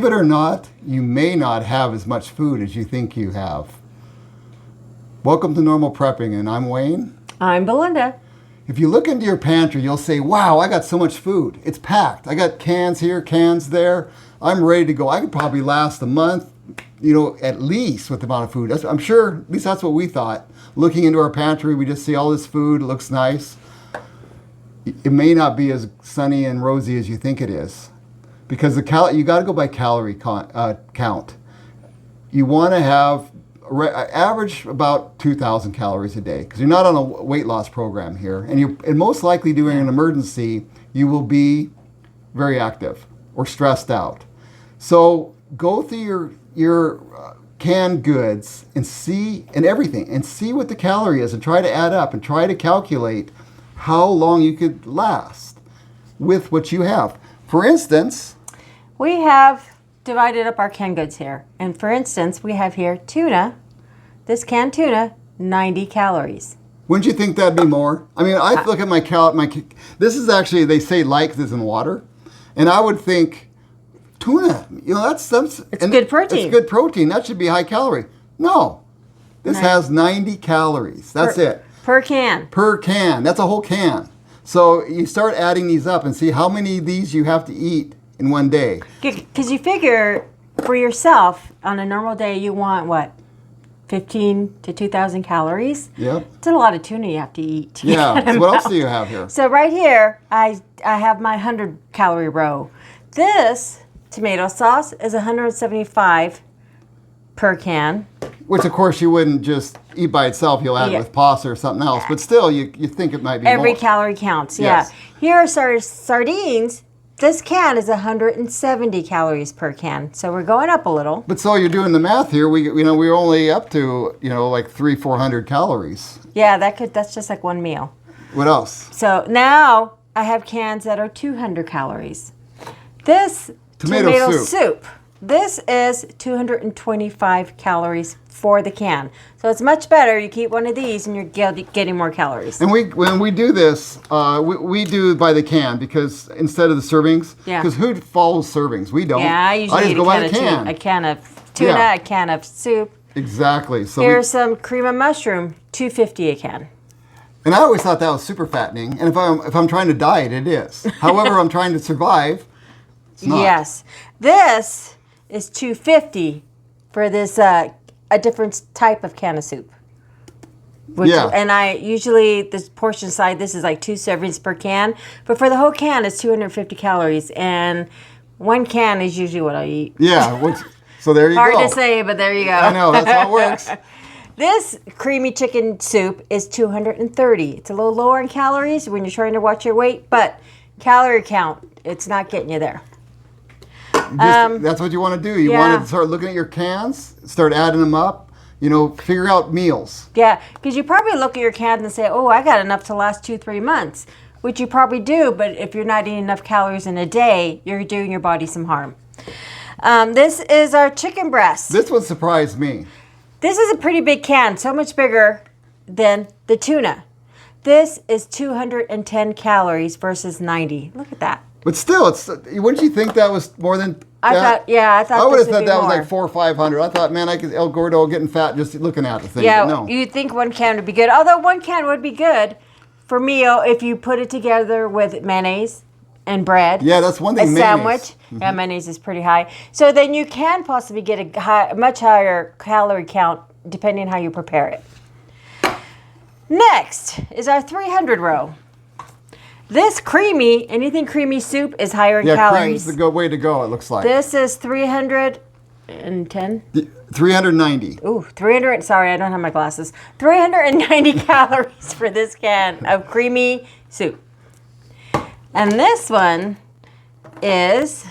Believe it or not, you may not have as much food as you think you have. Welcome to Normal Prepping, and I'm Wayne. I'm Belinda. If you look into your pantry, you'll say, wow, I got so much food. It's packed. I got cans here, cans there. I'm ready to go. I could probably last a month, at least with the amount of food. I'm sure, at least that's what we thought. Looking into our pantry, we just see all this food. It looks nice. It may not be as sunny and rosy as you think it is. Because you got to go by calorie count. You want to have average about 2,000 calories a day, because you're not on a weight loss program here, and most likely during an emergency you will be very active or stressed out. So go through your canned goods and see what the calorie is, and try to add up and try to calculate how long you could last with what you have. For instance, we have divided up our canned goods here. And for instance, we have here tuna. This canned tuna, 90 calories. Wouldn't you think that'd be more? I mean, I look at my this is actually, they say like this in water. And I would think, tuna, it's good protein. It's good protein. That should be high calorie. No. This has 90 calories. That's it. Per can. Per can. That's a whole can. So you start adding these up and see how many of these you have to eat in one day. Because you figure for yourself, on a normal day, you want what? 15 to 2,000 calories? Yep. It's a lot of tuna you have to eat. Yeah. So what else do you have here? So right here, I have my 100-calorie row. This tomato sauce is 175 per can. Which, of course, you wouldn't just eat by itself. You'll add it with pasta or something else. But still, you think it might be Every more. calorie counts, Yes. yeah. Here are sardines. This can is 170 calories per can. So we're going up a little. But so you're doing the math here. We're only up to, like 300-400 calories. Yeah, that's just like one meal. What else? So now I have cans that are 200 calories. This tomato soup. This is 225 calories for the can. So it's much better. You keep one of these and you're getting more calories. And when we do this, we do by the can, because instead of the servings. Yeah. Because who follows servings? We don't. Yeah, I usually just go by the can. A can of tuna, a can of soup. Exactly. So Here's some cream of mushroom, 250 a can. And I always thought that was super fattening. And if I'm trying to diet, it is. However, I'm trying to survive. It's not. Yes. This is 250 for this a different type of can of soup. And I usually, this portion size, this is like 2 servings per can. But for the whole can, it's 250 calories. And one can is usually what I eat. Yeah. So there you go. Hard to say, but there you go. I know. That's how it works. This creamy chicken soup is 230. It's a little lower in calories when you're trying to watch your weight, but calorie count, it's not getting you there. That's what you want to do. You want to start looking at your cans, start adding them up, figure out meals. Yeah, because you probably look at your cans and say, oh, I got enough to last 2-3 months, which you probably do, but if you're not eating enough calories in a day, you're doing your body some harm. This is our chicken breast. This one surprised me. This is a pretty big can, so much bigger than the tuna. This is 210 calories versus 90. Look at that. But still, wouldn't you think that was more than that? I thought I would have thought that more. was like 400 or 500. I thought, man, El Gordo getting fat just looking at the thing. Yeah, no. you'd think one can would be good. Although one can would be good for meal if you put it together with mayonnaise and bread. Yeah, that's one thing. A sandwich. Mm-hmm. Yeah, mayonnaise is pretty high. So then you can possibly get a much higher calorie count depending on how you prepare it. Next is our 300 row. This anything creamy soup is higher in calories. Yeah, cream's the way to go, it looks like. This is 310. 390. Ooh, 300. Sorry, I don't have my glasses. 390 calories for this can of creamy soup. And this one is...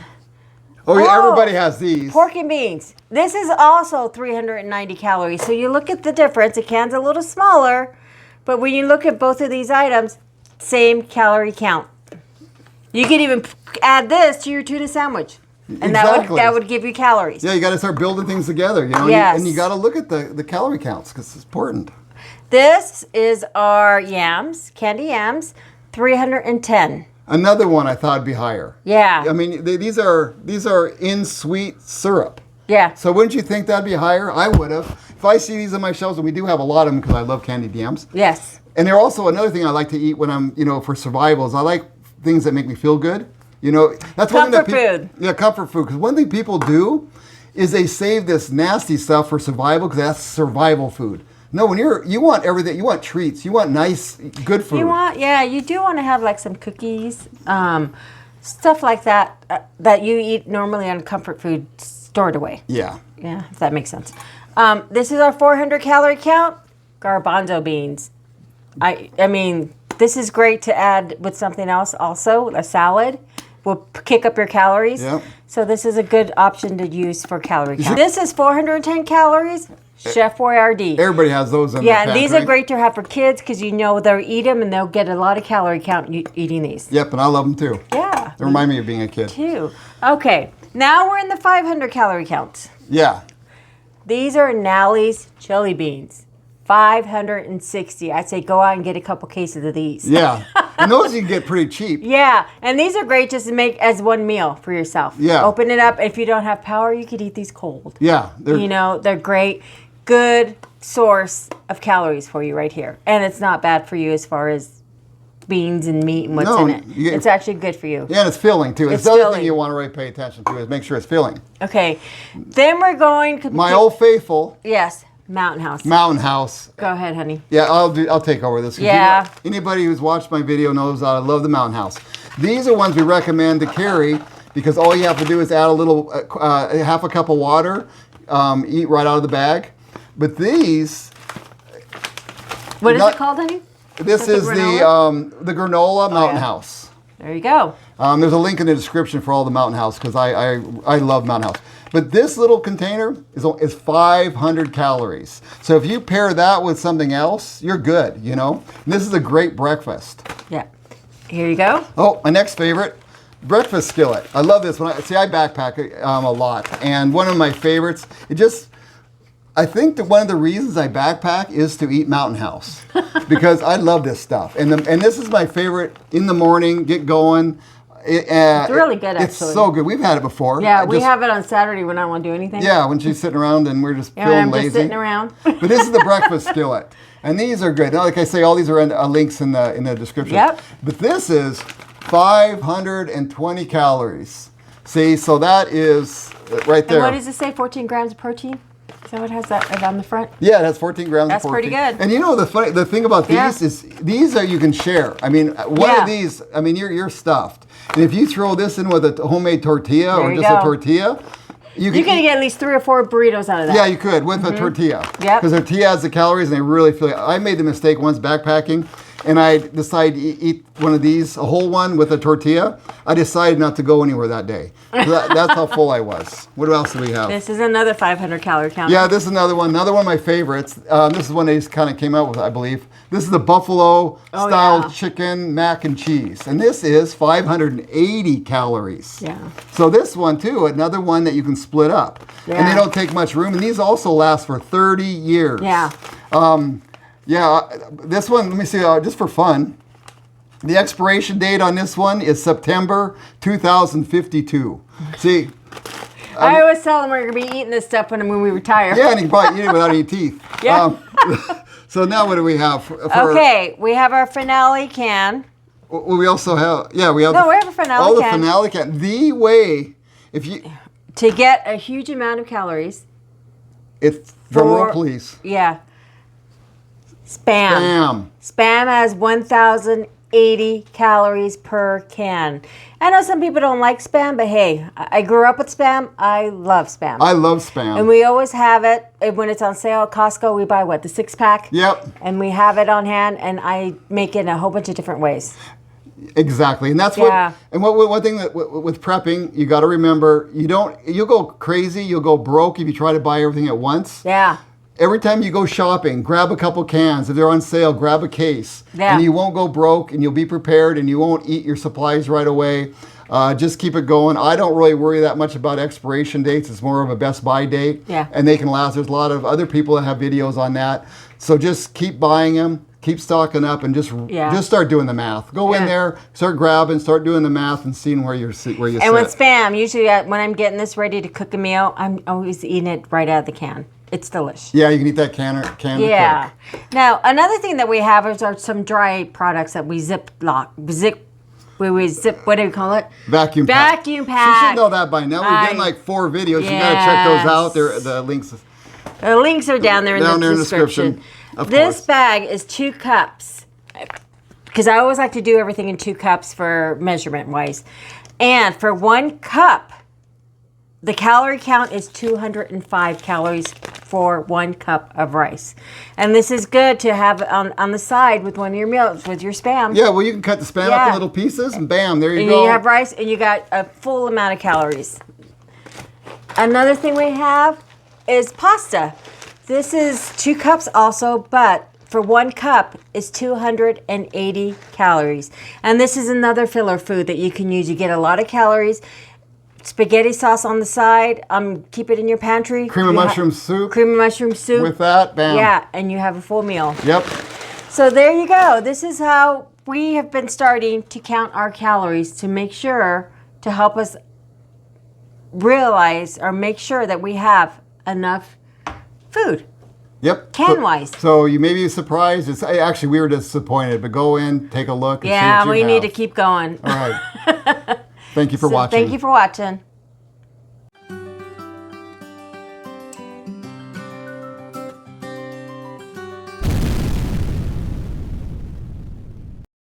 Oh, yeah, everybody has these. Pork and beans. This is also 390 calories. So you look at the difference. The can's a little smaller, but when you look at both of these items, same calorie count. You could even add this to your tuna sandwich. And exactly. that would give you calories. Yeah, you got to start building things together, Yes. And you got to look at the calorie counts because it's important. This is our yams, candy yams, 310. Another one I thought would be higher. Yeah. I mean, these are in sweet syrup. Yeah. So wouldn't you think that'd be higher? I would have. If I see these on my shelves, and we do have a lot of them because I love candied yams. Yes. And they're also another thing I like to eat when I'm, for survival is I like things that make me feel good. That's one thing that food. Yeah, comfort food. Because one thing people do is they save this nasty stuff for survival because that's survival food. No, when you want everything, you want treats, you want nice, good food. You do want to have like some cookies, stuff like that that you eat normally on comfort food stored away. Yeah. Yeah, if that makes sense. This is our 400 calorie count. Garbanzo beans. I mean, this is great to add with something else also, a salad. Will kick up your calories. Yep. So this is a good option to use for calorie count. This is 410 calories. Chef Boyardee. Everybody has those in their Yeah, and these pantry. are great to have for kids because they'll eat them and they'll get a lot of calorie count eating these. Yep, and I love them too. Yeah. They remind me of being a kid. Too. Okay, now we're in the 500 calorie count. Yeah. These are Nally's chili beans. 560. I'd say go out and get a couple cases of these. Yeah. And those you can get pretty cheap. Yeah, and these are great just to make as one meal for yourself. Yeah. Open it up. If you don't have power, you could eat these cold. Yeah. They're great. Good source of calories for you right here. And it's not bad for you as far as beans and meat and what's in it. It's actually good for you. Yeah, and it's filling too. It's the other filling. thing you want to really pay attention to is make sure it's filling. Okay. Then we're going to... My old faithful... Yes. Mountain House. Mountain House. Go ahead, honey. Yeah, I'll take over this. Yeah. Anybody who's watched my video knows that I love the Mountain House. These are ones we recommend to carry because all you have to do is add a little, half a cup of water, eat right out of the bag. But these... What is it called, honey? This is the Granola Mountain House. There you go. There's a link in the description for all the Mountain House because I love Mountain House. But this little container is 500 calories. So if you pair that with something else, you're good, And this is a great breakfast. Yeah. Here you go. Oh, my next favorite, breakfast skillet. I love this one. I backpack a lot. And one of my favorites, I think that one of the reasons I backpack is to eat Mountain House because I love this stuff. And this is my favorite in the morning, get going. It's really good, actually. It's so good. We've had it before. Yeah, we have it on Saturday when I don't want to do anything. Yeah, when she's sitting around and we're just feeling I'm lazy. just sitting around. But this is the breakfast skillet. And these are good. Now, like I say, all these are links in the description. Yep. But this is 520 calories. See, so that is right there. And what does it say? 14 grams of protein? Is that what it has that on the front? Yeah, it has 14 grams That's of protein. pretty good. And the thing about these is these are you can share. I mean, one of these, I mean, you're stuffed. And if you throw this in with a homemade tortilla or just a tortilla, you can get at least 3 or 4 burritos out of that. Yeah, you could with a tortilla. Yep. Because tortilla has the calories and they really feel it. I made the mistake once backpacking and I decided to eat one of these, a whole one with a tortilla. I decided not to go anywhere that day. That's how full I was. What else do we have? This is another 500 calorie count. Yeah, this is another one of my favorites. This is one they just kind of came out with, I believe. This is the buffalo style chicken mac and cheese. And this is 580 calories. Yeah. So this one too, another one that you can split up. Yeah. And they don't take much room. And these also last for 30 years. Yeah. This one, let me see, just for fun. The expiration date on this one is September 2052. See, I always tell them we're going to be eating this stuff when we retire. yeah, and you can probably eat it without any teeth. Yeah. So now what do we have? Okay, we have our finale can. We also have, we have. We have a finale can. The finale can. The way, if you. To get a huge amount of calories. It's, drum roll please. Yeah. Spam has 1,080 calories per can. I know some people don't like Spam, but hey, I grew up with Spam. I love Spam. I love Spam. And we always have it. When it's on sale at Costco, we buy the 6-pack? Yep. And we have it on hand, and I make it in a whole bunch of different ways. Exactly, and that's what. And one thing that with prepping, you got to remember, you'll go crazy, you'll go broke if you try to buy everything at once. Yeah. Every time you go shopping, grab a couple cans. If they're on sale, grab a case. Yeah. And you won't go broke, and you'll be prepared, and you won't eat your supplies right away. Just keep it going. I don't really worry that much about expiration dates. It's more of a best buy date. Yeah. And they can last. There's a lot of other people that have videos on that. So just keep buying them. keep stocking up and just start doing the math. Go in Yeah. there, start grabbing, start doing the math, and seeing where you sit. And with Spam, usually when I'm getting this ready to cook a meal, I'm always eating it right out of the can. It's delicious. Yeah, you can eat that can Yeah. Now, another thing that we have are some dry products that we we zip, what do we call it? Vacuum pack. Vacuum You pack. should know that by now. We've done like 4 videos. You got to check those out. The links. The links are down there in the description. Of this course. bag is 2 cups. Because I always like to do everything in 2 cups for measurement wise. And for 1 cup, the calorie count is 205 calories for 1 cup of rice. And this is good to have on the side with one of your meals, with your Spam. Yeah, well, you can cut the Spam up in little pieces, and bam, there you go. And you have rice, and you got a full amount of calories. Another thing we have is pasta. This is 2 cups also, but for 1 cup is 280 calories. And this is another filler food that you can use. You get a lot of calories. Spaghetti sauce on the side. Keep it in your pantry. Cream of mushroom soup. Cream of mushroom soup. With that, bam. Yeah, and you have a full meal. Yep. So there you go. This is how we have been starting to count our calories to make sure, to help us realize or make sure that we have enough food. Yep. Can-wise. So you may be surprised. Actually, we were disappointed, but go in, take a look, and see what you we have. need to keep going. All right. Thank you for watching. Thank you for watching.